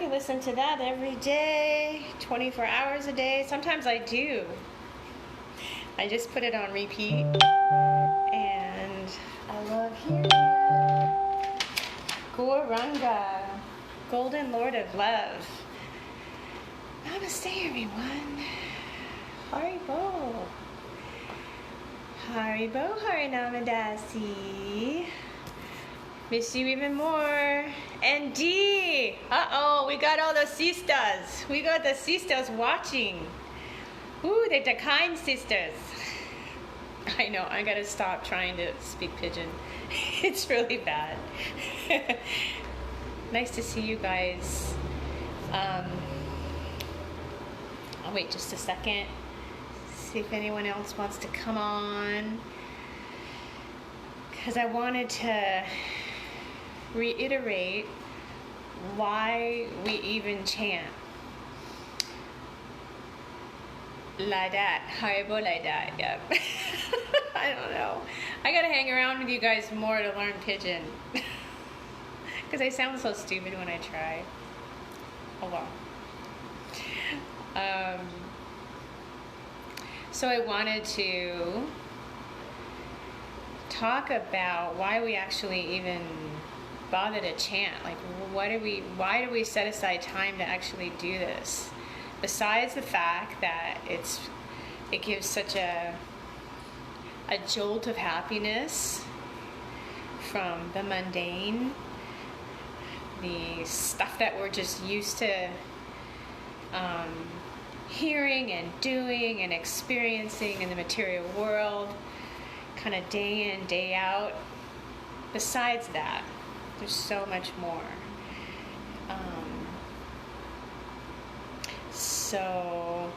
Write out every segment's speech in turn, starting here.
can listen to that every day, 24 hours a day. Sometimes I do. I just put it on repeat, and I love hearing it. Gauranga, Golden Lord of Love. Namaste, everyone. Haribo. Haribo, Harinamadasi. Miss you even more. And D. Uh-oh, we got all the sisters. We got the sisters watching. Ooh, they're the kind sisters. I know, I gotta stop trying to speak pigeon. It's really bad. Nice to see you guys. I'll wait just a second. See if anyone else wants to come on. Because I wanted to reiterate why we even chant. Like that, Haribo like that, yep. I don't know. I gotta hang around with you guys more to learn pigeon. Because I sound so stupid when I try. Oh well. So I wanted to talk about why we actually even bother to chant. Like, why do we set aside time to actually do this? Besides the fact that it gives such a jolt of happiness from the mundane, the stuff that we're just used to hearing and doing and experiencing in the material world, kind of day in, day out. Besides that, there's so much more. So,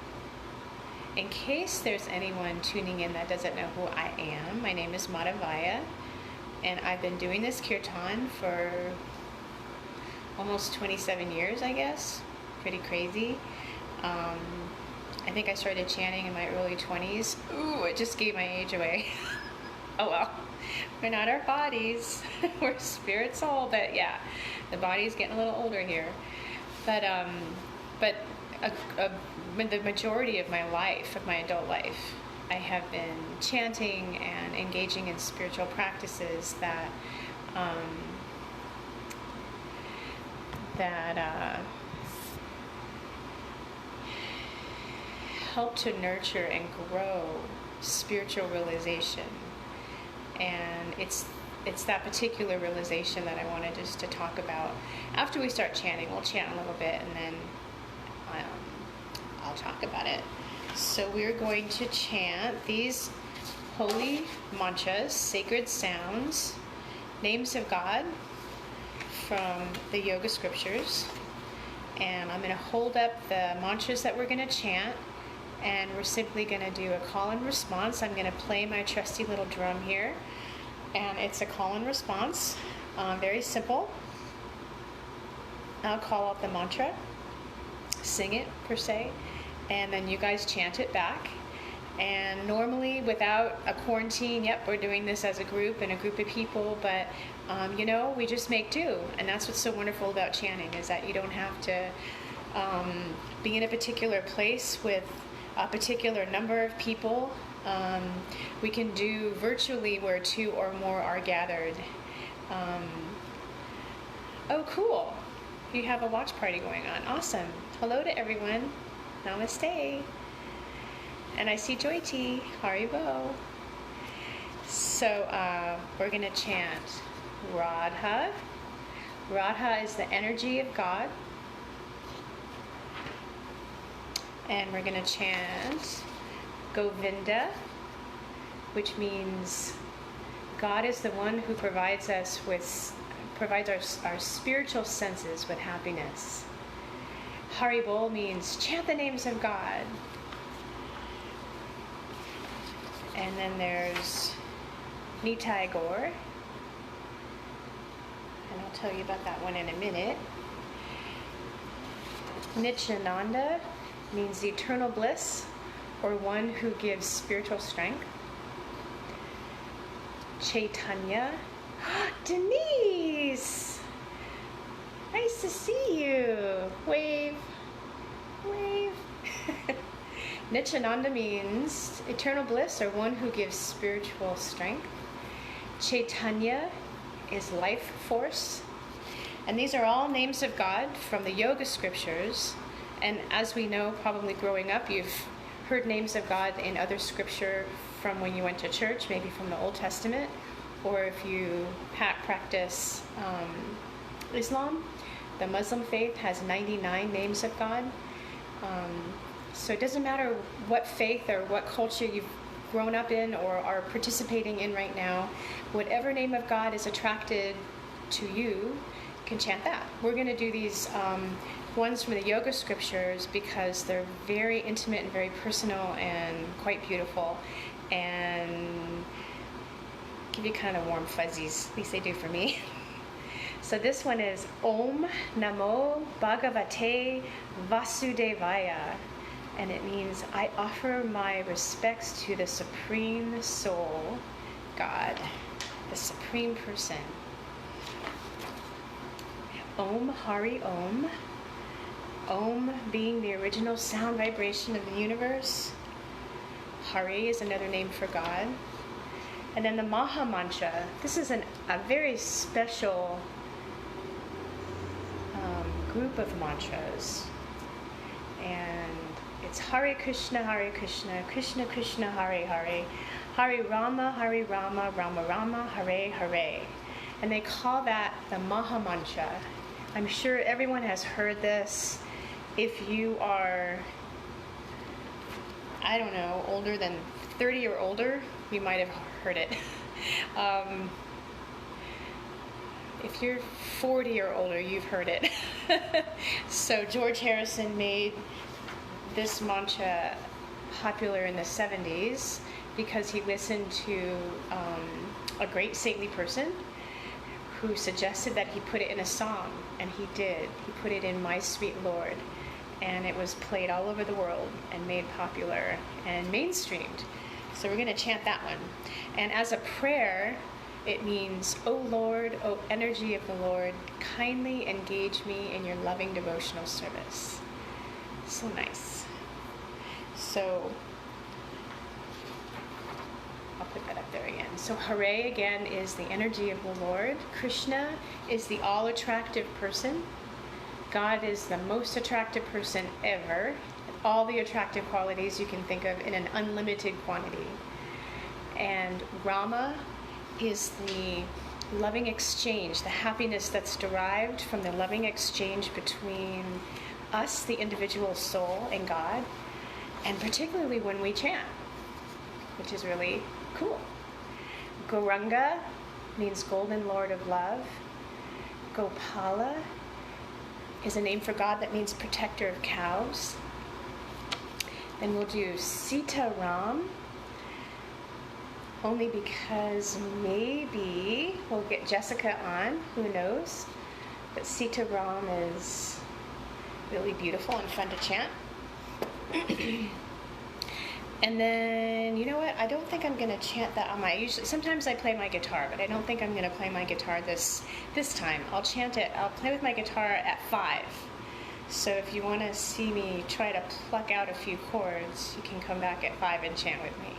in case there's anyone tuning in that doesn't know who I am, my name is Madhavaya, and I've been doing this Kirtan for almost 27 years, I guess. Pretty crazy. I think I started chanting in my early 20s. Ooh, it just gave my age away. Oh well, we're not our bodies. We're spirit soul, but yeah, the body's getting a little older here. But the majority of my life, of my adult life, I have been chanting and engaging in spiritual practices that help to nurture and grow spiritual realization. And it's that particular realization that I wanted just to talk about. After we start chanting, we'll chant a little bit, and then I'll talk about it. So we're going to chant these holy mantras, sacred sounds, names of God from the yoga scriptures. And I'm going to hold up the mantras that we're going to chant, and we're simply going to do a call and response. I'm going to play my trusty little drum here, and it's a call and response. Very simple. I'll call out the mantra, sing it per se, and then you guys chant it back. And normally, without a quarantine, yep, we're doing this as a group and a group of people, but we just make do. And that's what's so wonderful about chanting, is that you don't have to be in a particular place with a particular number of people. We can do virtually where two or more are gathered. Oh, cool. You have a watch party going on. Awesome. Hello to everyone. Namaste. And I see Joy T. Haribo. So we're going to chant Radha. Radha is the energy of God. And we're going to chant Govinda, which means God is the one who provides our spiritual senses with happiness. Haribol means chant the names of God. And then there's Nitai Gaur, and I'll tell you about that one in a minute. Nityananda means the eternal bliss, or one who gives spiritual strength. Chaitanya, Denise! Nice to see you. Wave. Wave. Nityananda means eternal bliss or one who gives spiritual strength. Chaitanya is life force. And these are all names of God from the yoga scriptures. And as we know, probably growing up, you've heard names of God in other scripture from when you went to church, maybe from the Old Testament, or if you practice Islam. The Muslim faith has 99 names of God. So it doesn't matter what faith or what culture you've grown up in or are participating in right now, whatever name of God is attracted to you, can chant that. We're going to do these ones from the yoga scriptures because they're very intimate and very personal and quite beautiful and give you kind of warm fuzzies. At least they do for me. So this one is Om Namo Bhagavate Vasudevaya, and it means I offer my respects to the Supreme Soul, God, the Supreme Person. Om Hari Om. Om being the original sound vibration of the universe. Hari is another name for God. And then the Maha Mantra. This is a very special group of mantras. And it's Hare Krishna, Krishna Krishna, Hare Hare, Hare Rama, Rama Rama, Hare Hare. And they call that the Maha Mantra. I'm sure everyone has heard this. If you are, I don't know, older than 30 or older, you might have heard it. If you're 40 or older, you've heard it. So George Harrison made this mantra popular in the 70s because he listened to a great saintly person who suggested that he put it in a song, and he did. He put it in My Sweet Lord, and it was played all over the world and made popular and mainstreamed. So we're going to chant that one. And as a prayer, it means, O Lord, O energy of the Lord, kindly engage me in your loving devotional service. So nice. So I'll put that up there again. So Hare again is the energy of the Lord. Krishna is the all-attractive person. God is the most attractive person ever. All the attractive qualities you can think of in an unlimited quantity. And Rama is the loving exchange, the happiness that's derived from the loving exchange between us, the individual soul, and God, and particularly when we chant, which is really cool. Gauranga means Golden Lord of Love. Gopala is a name for God that means protector of cows. Then we'll do Sita Ram, only because maybe we'll get Jessica on, who knows. But Sita Ram is really beautiful and fun to chant. And then, you know what? I don't think I'm going to chant that on my... Sometimes I play my guitar, but I don't think I'm going to play my guitar this time. I'll chant it. I'll play with my guitar at 5. So if you want to see me try to pluck out a few chords, you can come back at 5 and chant with me.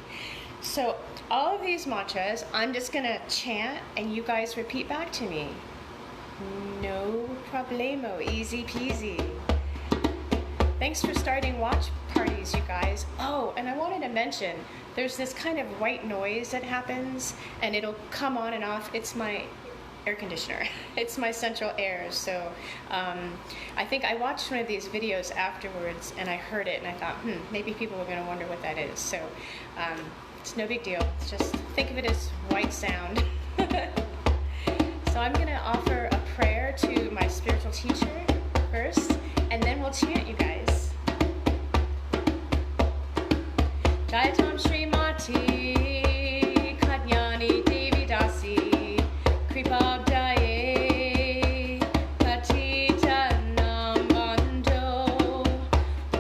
So all of these mantras, I'm just going to chant, and you guys repeat back to me. No problemo. Easy peasy. Thanks for starting watch parties, you guys. Oh, and I wanted to mention, there's this kind of white noise that happens, and it'll come on and off. It's my air conditioner. It's my central air. So I think I watched one of these videos afterwards, and I heard it, and I thought, maybe people are going to wonder what that is. So it's no big deal. It's just, think of it as white sound. So I'm going to offer a prayer to my spiritual teacher first, and then we'll chant, you guys. Jayatam Srimati Kalyani Devi Dasi Kripabdaye Patitanam Bandho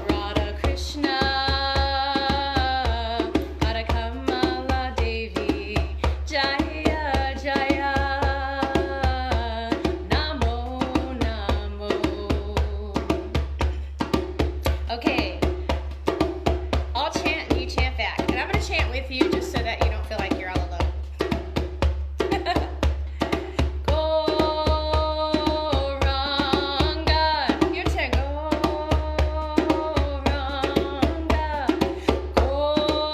Radha Krishna Radha Devi Jaya Jaya Namo Namo with you just so that you don't feel like you're all alone. Gauranga. Your turn. Gauranga. Gauranga.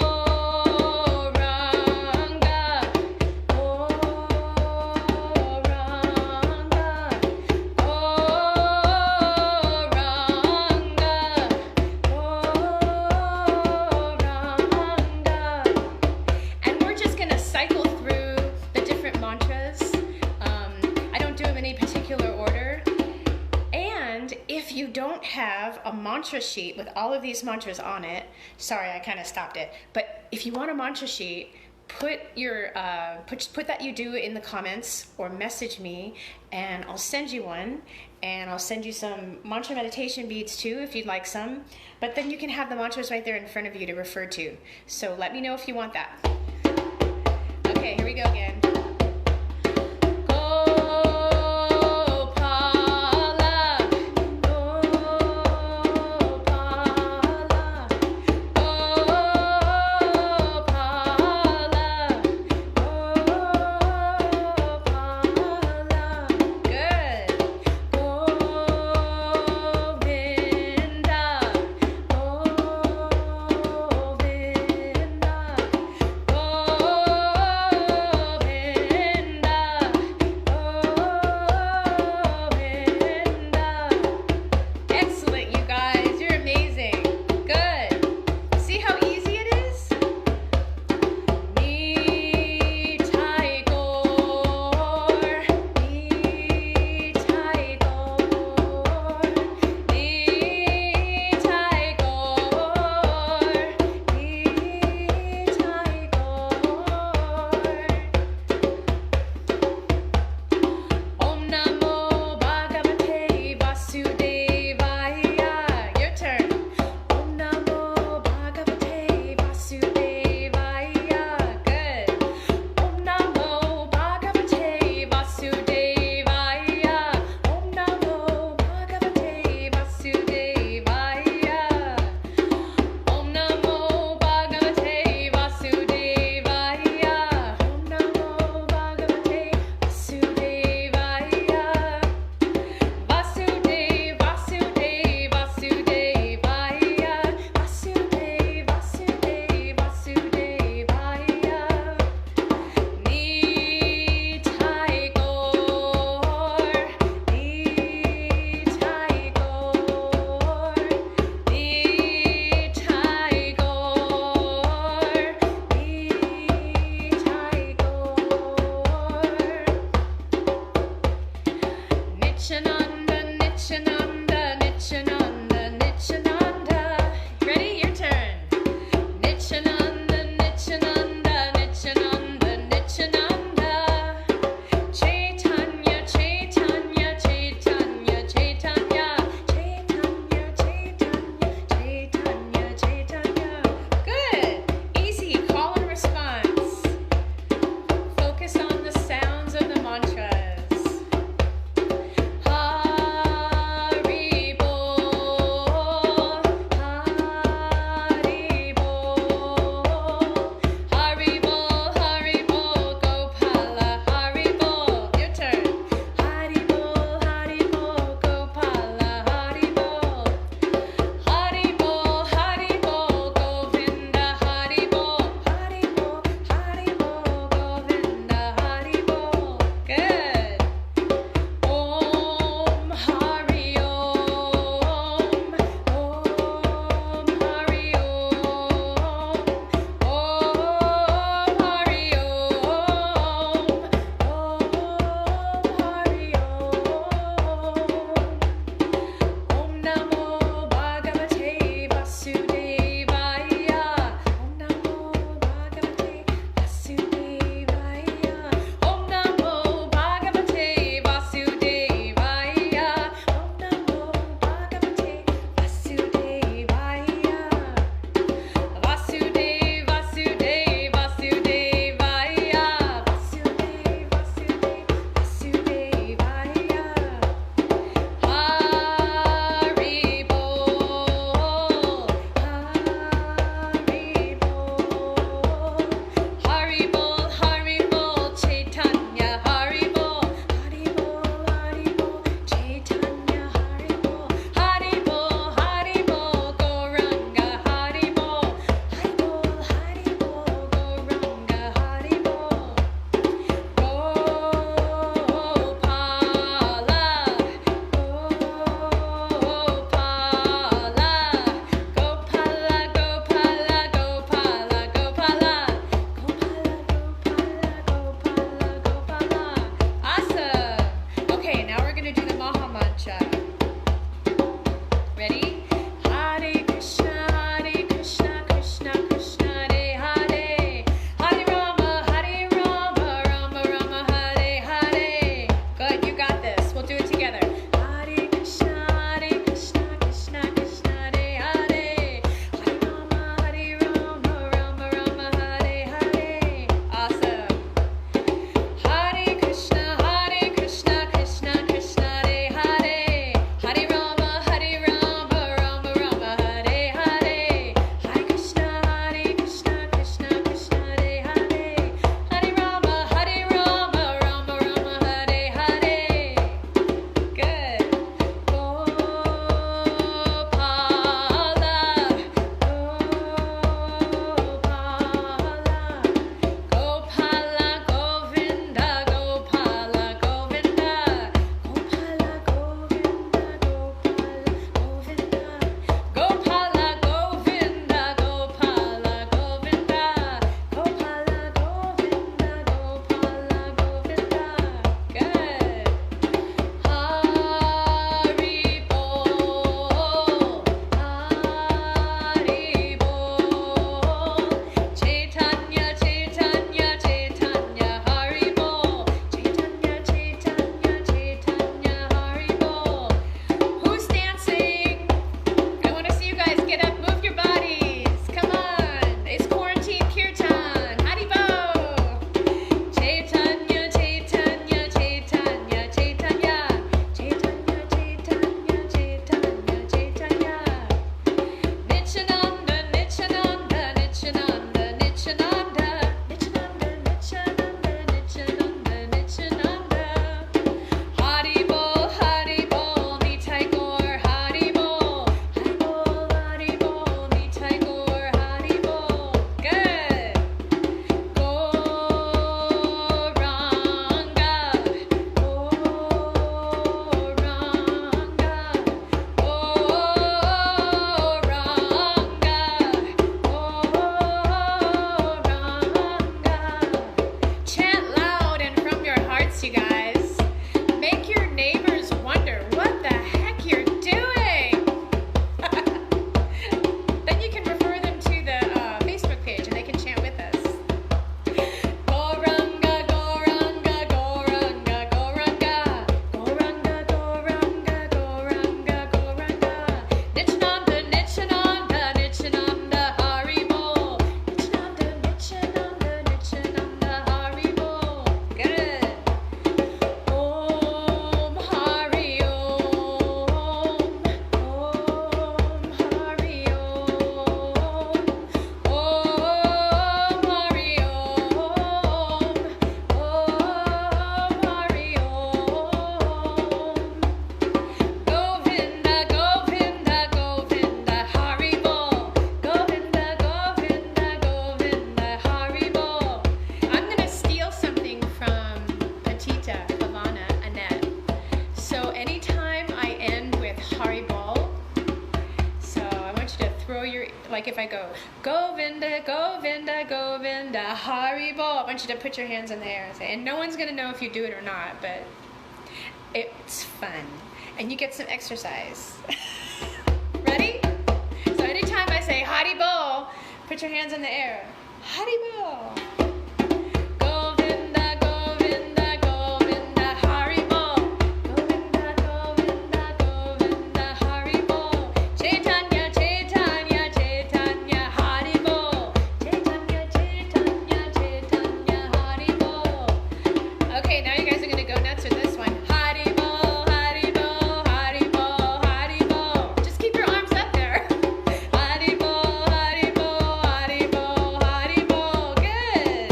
And we're just going to cycle through the different mantras. I don't do them in any particular order. And if you don't have a mantra sheet with all of these mantras on it, sorry, I kind of stopped it. But if you want a mantra sheet, put that you do in the comments or message me, and I'll send you one. And I'll send you some mantra meditation beads too if you'd like some. But then you can have the mantras right there in front of you to refer to. So let me know if you want that. Okay, here we go again. Gopala, Gopala, Gopala, Gopala. Good. Govinda, Govinda, Govinda. like if I go, Govinda, Govinda, Govinda, Haribo, I want you to put your hands in the air and say, and no one's going to know if you do it or not, but it's fun. And you get some exercise. Ready? So anytime I say Haribo, put your hands in the air. Haribo. Govinda, Govinda, Govinda, Haribo. Govinda, Govinda, Govinda, Haribo. Chaitanya, Chaitanya, Chaitanya, Haribo. Chaitanya, Chaitanya, Chaitanya, Haribo. Okay, now you guys are going to go nuts with this one. Haribo, Haribo, Haribo, Haribo. Just keep your arms up there. Haribo, Haribo, Haribo, Haribo. Good.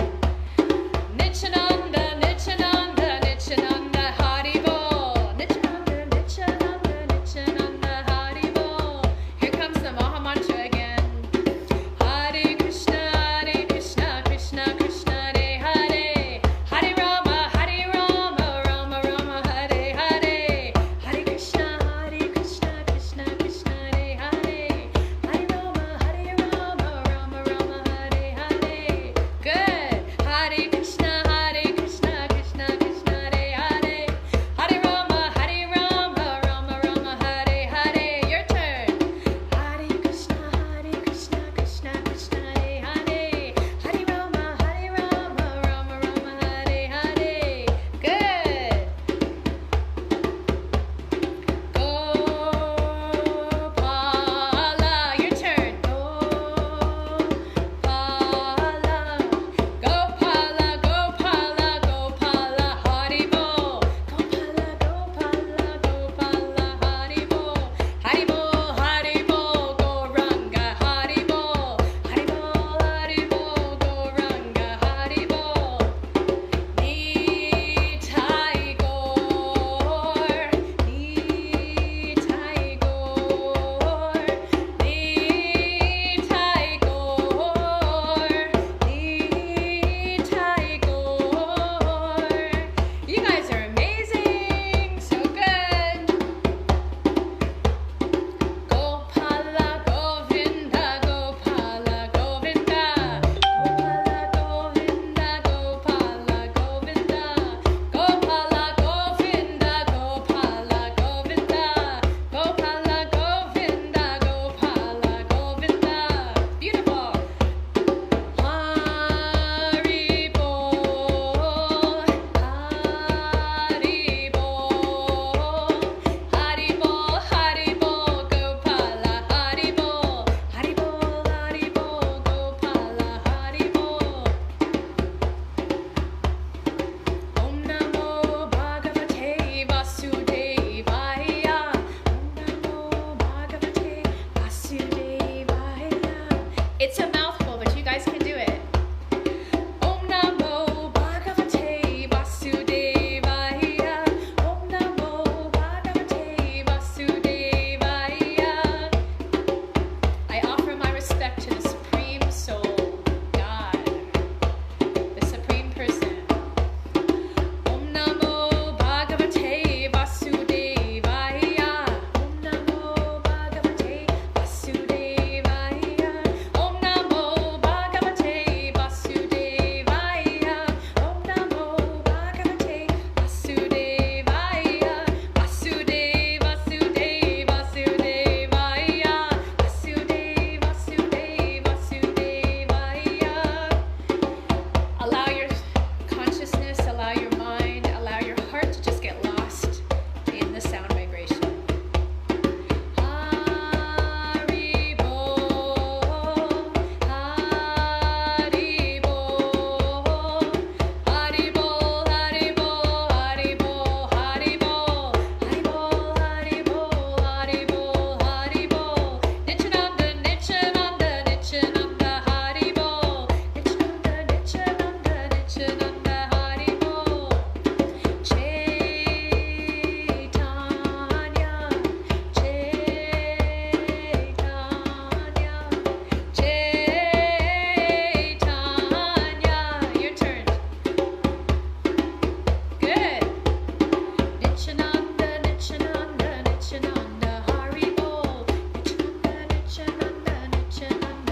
Nityananda, Nityananda, Nityananda, Haribo. Nityananda, Nityananda, Nityananda, Haribo. Here comes the Maha Mantra again. Hare Krishna, Krishna Krishna, Hare Hare. Hare Rama, Rama Rama, Hare Hare. Hare Krishna, Krishna Krishna, Hare Hare. Hare Rama, Rama Rama, Hare Hare. Good. Hare Krishna, Krishna Krishna, Hare Hare. Hare Rama, Rama Rama, Hare Hare. Your turn. Hare Krishna, Krishna Krishna, Hare Hare. Hare Rama, Rama Rama, Hare Hare. Good. Gopala, your turn. Gopala, Gopala, Gopala, Haribo. Gopala, Gopala, Gopala, Haribo. Haribo, Haribo, Goranga, Haribo. Haribo, Haribo, Goranga, Haribo. Nitai Gaur, Nitai Gaur, Nitai Gaur, Nitai Gaur. You guys are amazing, so good. Gopala, Govinda, Gopala, Govinda. Gopala, Govinda, Gopala, Govinda. Gopala, Govinda, Gopala, Govinda. Gopala, Govinda, Gopala, Govinda. Beautiful. Haribo, Haribo, Haribo, Haribo, Gopala, Haribo. Haribo, Haribo, Gopala, Haribo. Om Namo Bhagavate Vasudevaya. Om Namo Bhagavate Vasudevaya. It's a mouthful, but you guys can do it. Om Namo Bhagavate Vasudevaya. Om Namo Bhagavate Vasudevaya. I offer my respect to the Supreme Soul, God, the Supreme Person. Om Namo Bhagavate Vasudevaya. Om Namo Bhagavate Vasudevaya. Om Namo Bhagavate Vasudevaya. Om Namo Bhagavate Vasudevaya. Vasudev, Vasudev, Vasudevaya. Vasudev, Vasudev, Vasudevaya. Allow your consciousness, allow your mind, allow your heart to just get lost in the sound vibration. Haribo, Haribo, Haribo, Haribo, Haribo, Haribo, Haribo, Haribo, Haribo, Haribo. Nityananda, Nityananda, Nityananda, Haribo. Nityananda, Nityananda, Nityananda, Haribo. Chaitanya, Chaitanya, Chaitanya. Your turn. Good. Nityananda, Nityananda, Nityananda, Haribo. Nityananda, Nityananda, Nityananda,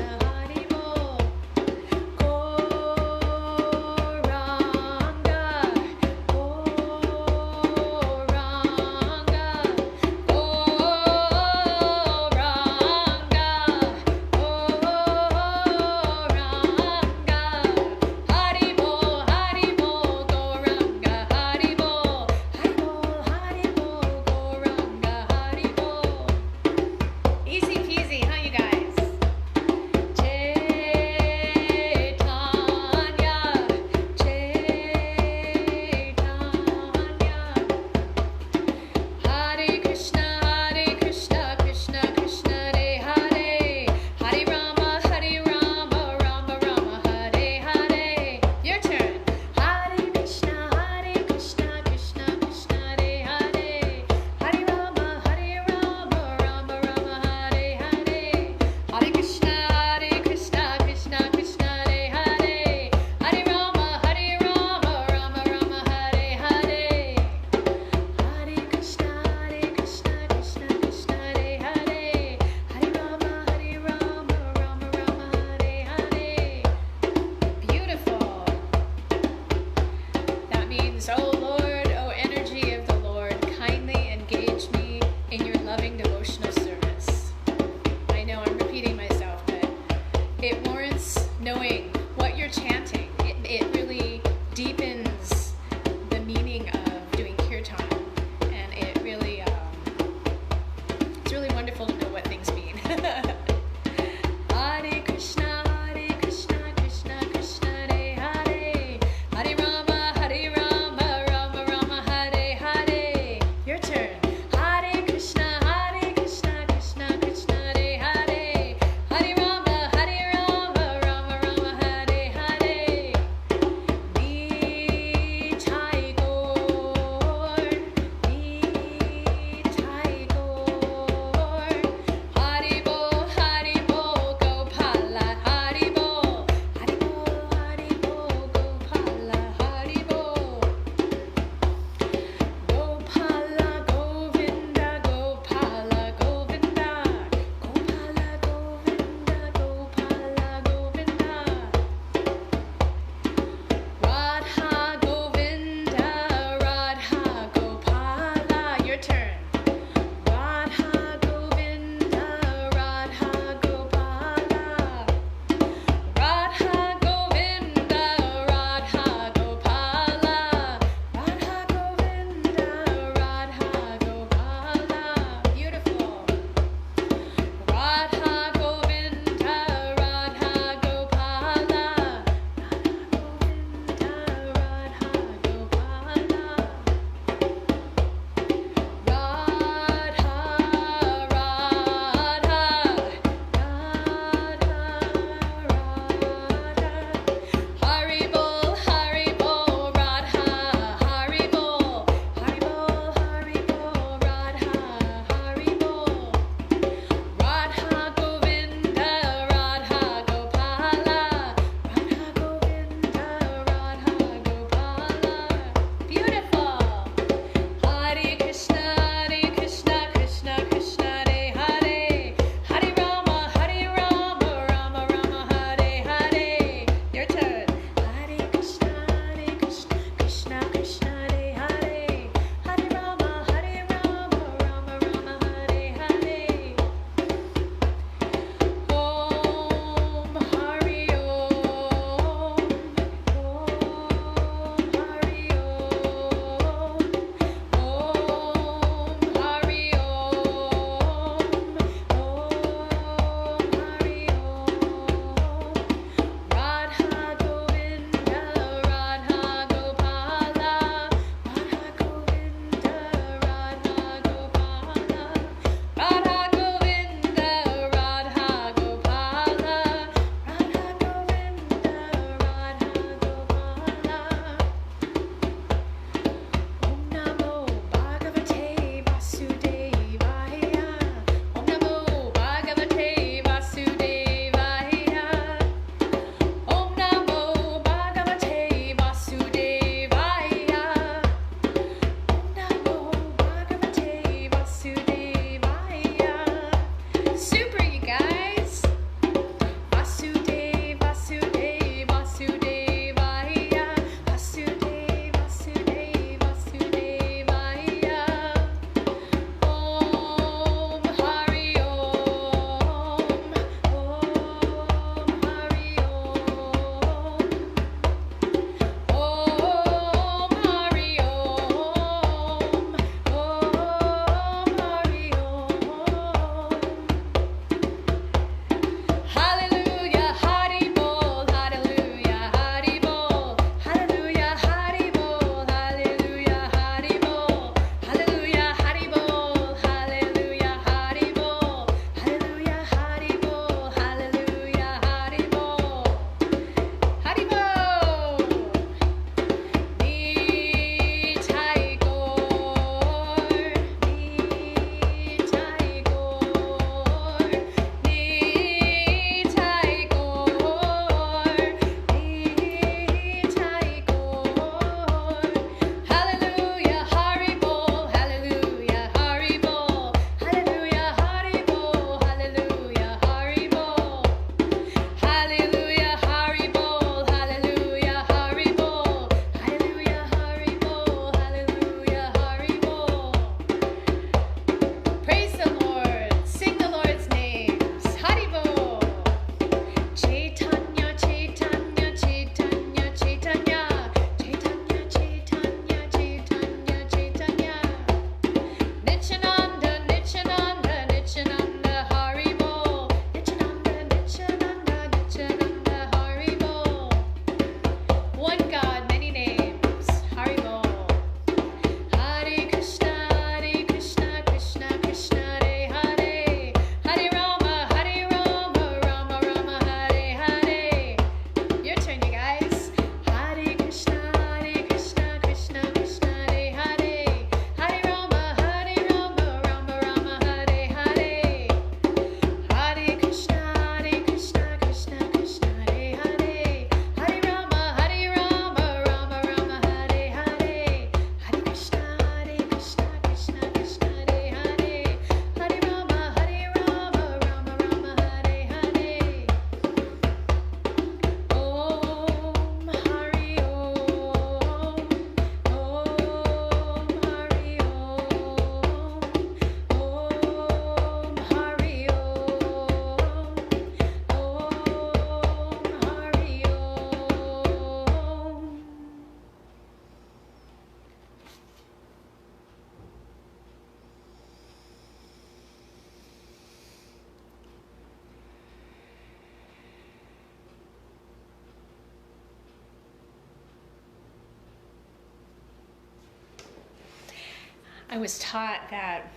I was taught that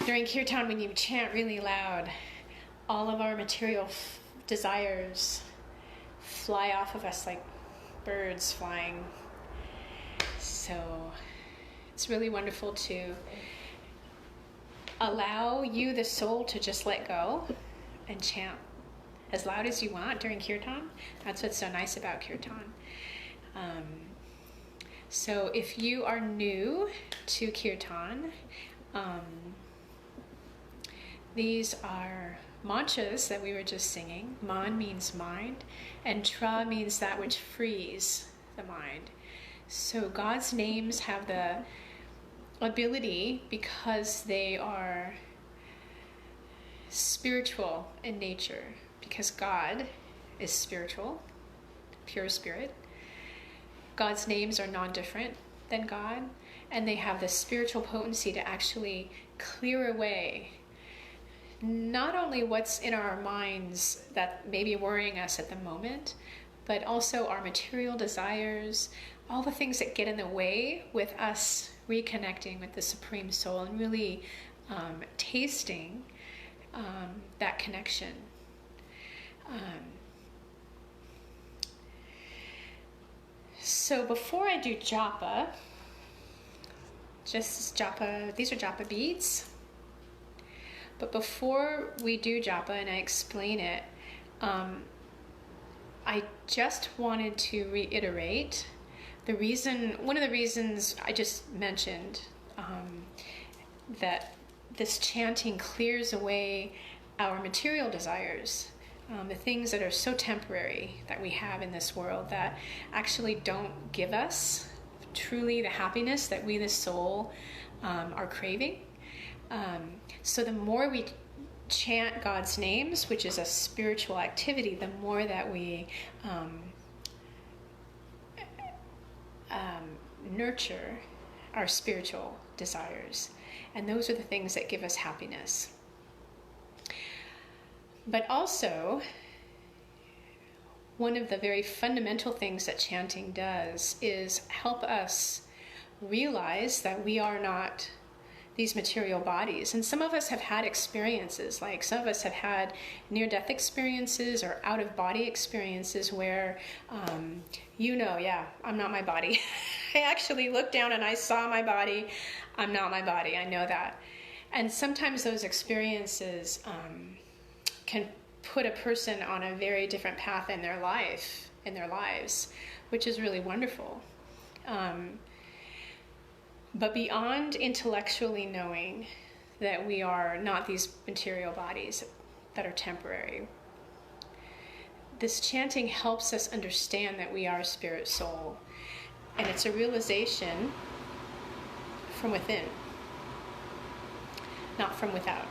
during Kirtan, when you chant really loud, all of our material desires fly off of us like birds flying. So it's really wonderful to allow you, the soul, to just let go and chant as loud as you want during Kirtan. That's what's so nice about Kirtan. So if you are new to Kirtan, these are mantras that we were just singing. Man means mind, and tra means that which frees the mind. So God's names have the ability, because they are spiritual in nature, because God is spiritual, pure spirit. God's names are non-different than God, and they have the spiritual potency to actually clear away not only what's in our minds that may be worrying us at the moment, but also our material desires, all the things that get in the way with us reconnecting with the Supreme Soul and really tasting that connection. So before I do Japa, these are Japa beads. But before we do Japa and I explain it, I just wanted to reiterate one of the reasons I just mentioned, that this chanting clears away our material desires, the things that are so temporary that we have in this world that actually don't give us truly the happiness that we, the soul, are craving. So the more we chant God's names, which is a spiritual activity, the more that we nurture our spiritual desires. And those are the things that give us happiness. But also, one of the very fundamental things that chanting does is help us realize that we are not these material bodies. And some of us have had experiences, like some of us have had near-death experiences or out-of-body experiences where, I'm not my body. I actually looked down and I saw my body. I'm not my body. I know that. And sometimes those experiences can put a person on a very different path in their lives, which is really wonderful. But beyond intellectually knowing that we are not these material bodies that are temporary, this chanting helps us understand that we are spirit soul. And it's a realization from within, not from without.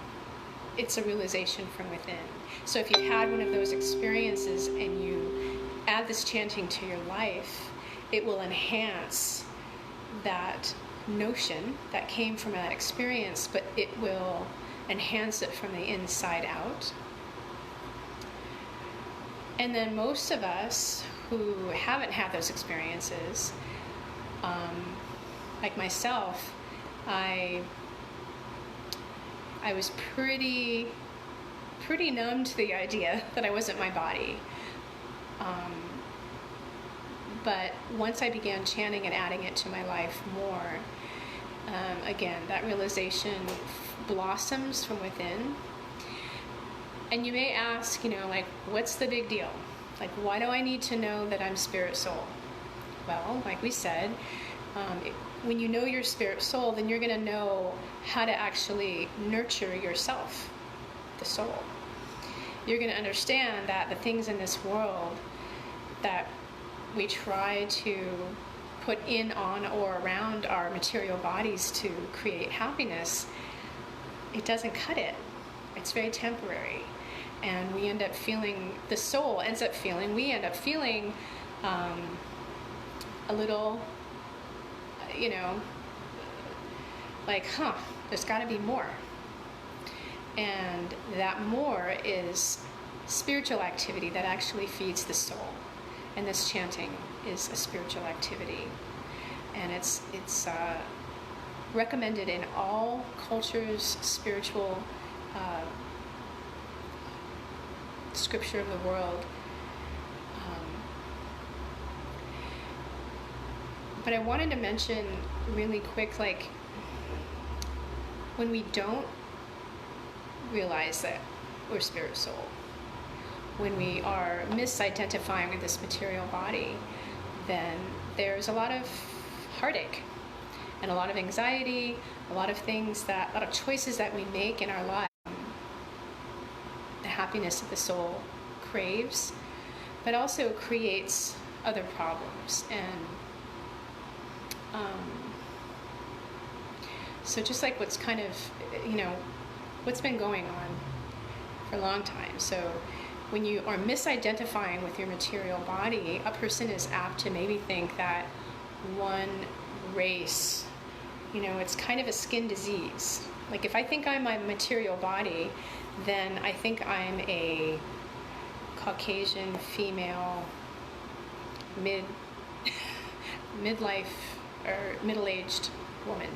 It's a realization from within. So if you've had one of those experiences and you add this chanting to your life, it will enhance that notion that came from that experience, but it will enhance it from the inside out. And then most of us who haven't had those experiences, like myself, I was pretty numb to the idea that I wasn't my body. But once I began chanting and adding it to my life more, again, that realization blossoms from within. And you may ask, what's the big deal? Like, why do I need to know that I'm spirit soul? Well, like we said, when you know your spirit soul, then you're going to know how to actually nurture yourself, the soul. You're going to understand that the things in this world that we try to put in, on, or around our material bodies to create happiness, it doesn't cut it. It's very temporary. And we end up feeling, the soul ends up feeling, we end up feeling a little, like, there's got to be more. And that more is spiritual activity that actually feeds the soul. And this chanting is a spiritual activity. And it's recommended in all cultures, spiritual scripture of the world. But I wanted to mention really quick, like, when we don't realize that we're spirit soul, when we are misidentifying with this material body, then there's a lot of heartache and a lot of anxiety, a lot of choices that we make in our life. The happiness that the soul craves, but also creates other problems. And so just like what's kind of, what's been going on for a long time. So when you are misidentifying with your material body, a person is apt to maybe think that one race, it's kind of a skin disease. Like if I think I'm my material body, then I think I'm a Caucasian female midlife or middle-aged woman.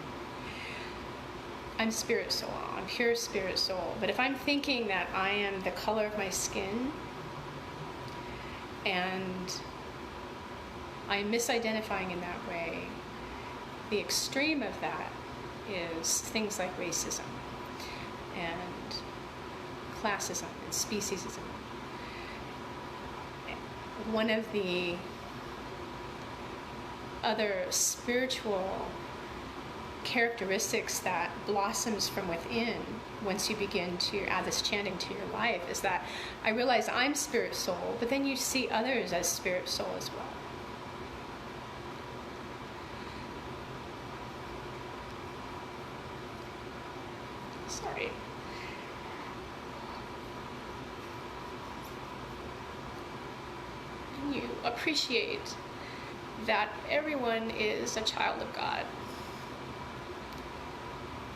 I'm spirit soul. I'm pure spirit soul. But if I'm thinking that I am the color of my skin, and I'm misidentifying in that way, the extreme of that is things like racism and classism and speciesism. One of the other spiritual characteristics that blossoms from within once you begin to add this chanting to your life is that I realize I'm spirit soul, but then you see others as spirit soul as well. Sorry. And you appreciate that everyone is a child of God.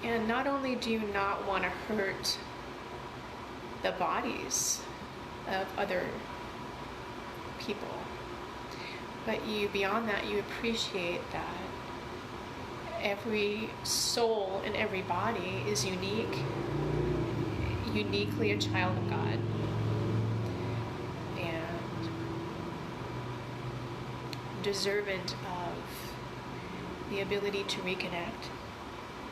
And not only do you not want to hurt the bodies of other people, but beyond that, you appreciate that every soul in every body is uniquely a child of God. And deserving of the ability to reconnect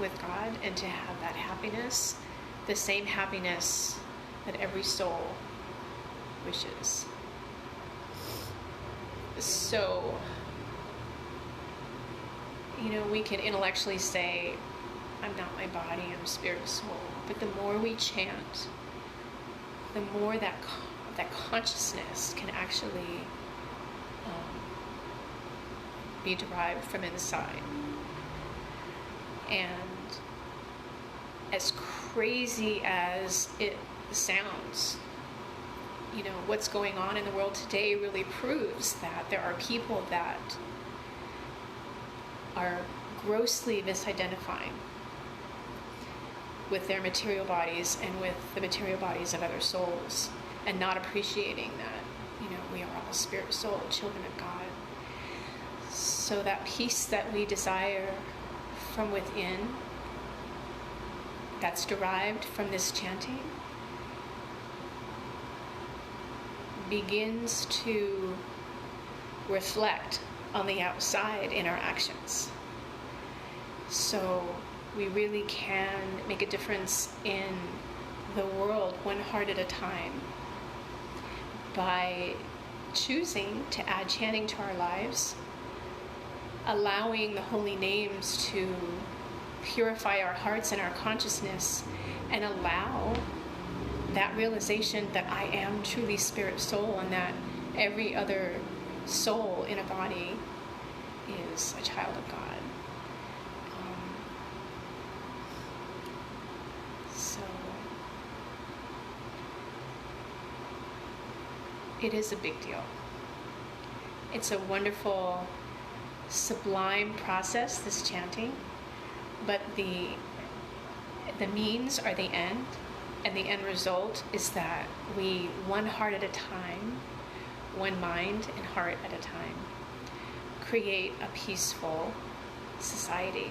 with God and to have that happiness, the same happiness that every soul wishes. So, we can intellectually say, I'm not my body, I'm spirit soul. But the more we chant, the more that consciousness can actually be derived from inside. And as crazy as it sounds, what's going on in the world today really proves that there are people that are grossly misidentifying with their material bodies and with the material bodies of other souls, and not appreciating that, we are all spirit soul, children of God. So that peace that we desire from within, that's derived from this chanting, begins to reflect on the outside in our actions. So we really can make a difference in the world one heart at a time by choosing to add chanting to our lives, allowing the holy names to purify our hearts and our consciousness, and allow that realization that I am truly spirit soul, and that every other soul in a body is a child of God. So it is a big deal. It's a wonderful, sublime process, this chanting, but the means are the end, and the end result is that we, one heart at a time, one mind and heart at a time, create a peaceful society.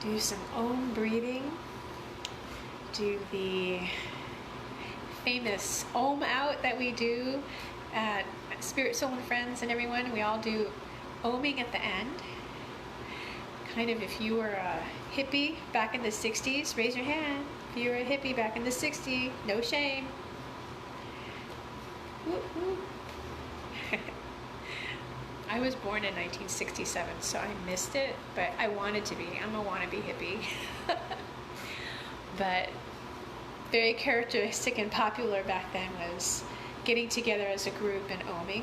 Do some Om breathing. Do the famous Om out that we do at Spirit, Soul, and Friends and everyone. We all do Oming at the end. Kind of, if you were a hippie back in the 60s, raise your hand. If you were a hippie back in the 60s, no shame. Whoop, whoop. I was born in 1967, so I missed it, but I wanted to be. I'm a wannabe hippie. But very characteristic and popular back then was getting together as a group and oming.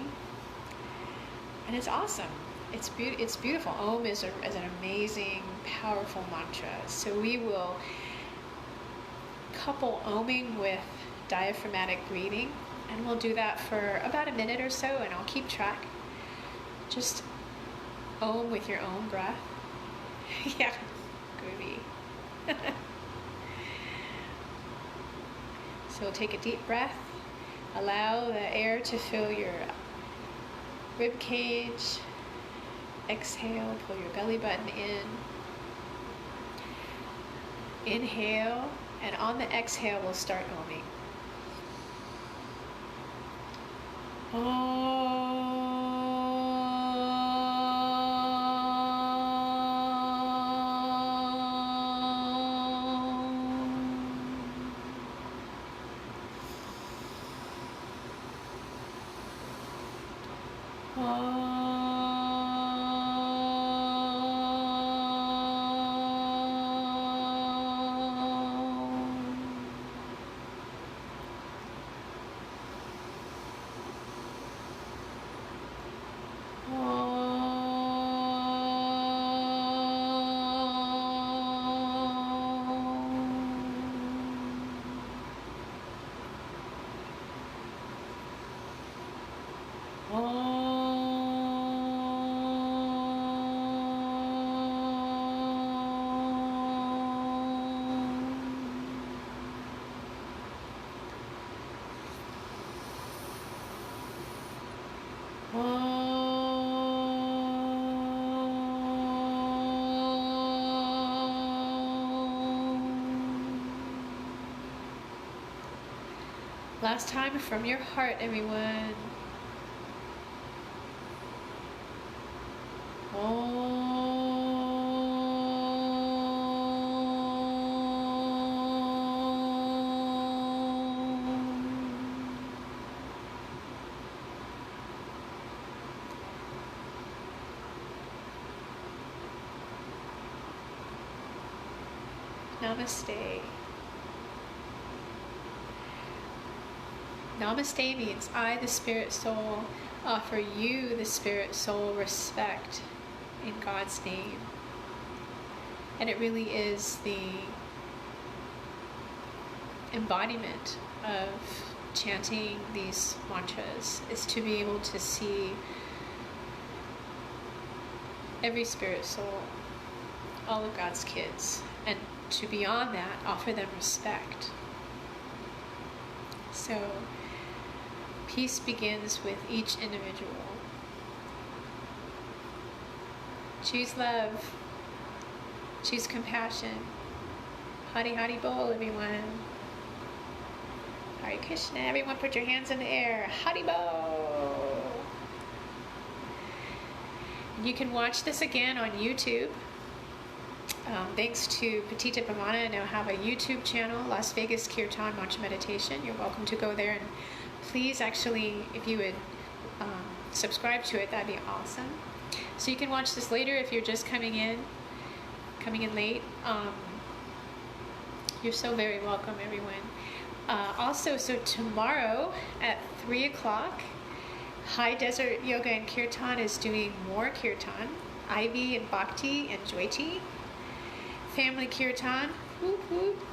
And it's awesome. It's beautiful. Om is an amazing, powerful mantra. So we will couple oming with diaphragmatic breathing, and we'll do that for about a minute or so, and I'll keep track. Just Om with your own breath. Yeah, groovy. So take a deep breath. Allow the air to fill your rib cage. Exhale, pull your belly button in. Inhale, and on the exhale, we'll start oming. Last time from your heart, everyone. Namaste. Namaste means I, the Spirit Soul, offer you, the Spirit Soul, respect in God's name. And it really is the embodiment of chanting these mantras, is to be able to see every Spirit Soul, all of God's kids, and to beyond that, offer them respect. So, peace begins with each individual. Choose love. Choose compassion. Hari Hari Bol, everyone. Hare Krishna. Everyone put your hands in the air. Hari Bol. You can watch this again on YouTube. Thanks to Petita Pavana, I now have a YouTube channel, Las Vegas Kirtan Mantra Meditation. You're welcome to go there, and please, actually, if you would subscribe to it, that'd be awesome. So you can watch this later if you're just coming in late. You're so very welcome, everyone. Also, so tomorrow at 3 o'clock, High Desert Yoga and Kirtan is doing more Kirtan. Ivy and Bhakti and Jyoti. Family Kirtan, whoop whoop.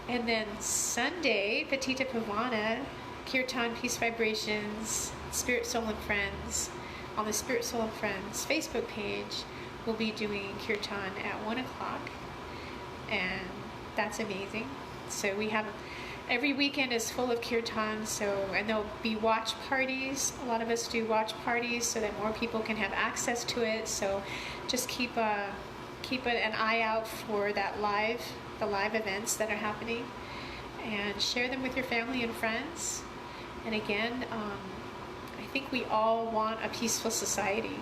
And then Sunday, Petita Pavana, Kirtan Peace Vibrations, Spirit Soul and Friends, on the Spirit Soul and Friends Facebook page, we'll be doing Kirtan at 1 o'clock. And that's amazing. So we have, every weekend is full of Kirtan, and there'll be watch parties. A lot of us do watch parties so that more people can have access to it. So just keep keep an eye out for the live events that are happening, and share them with your family and friends. And again, I think we all want a peaceful society,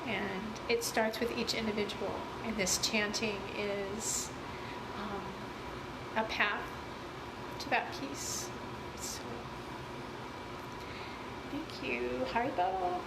and it starts with each individual. And this chanting is a path to that peace. So, thank you. Haribol.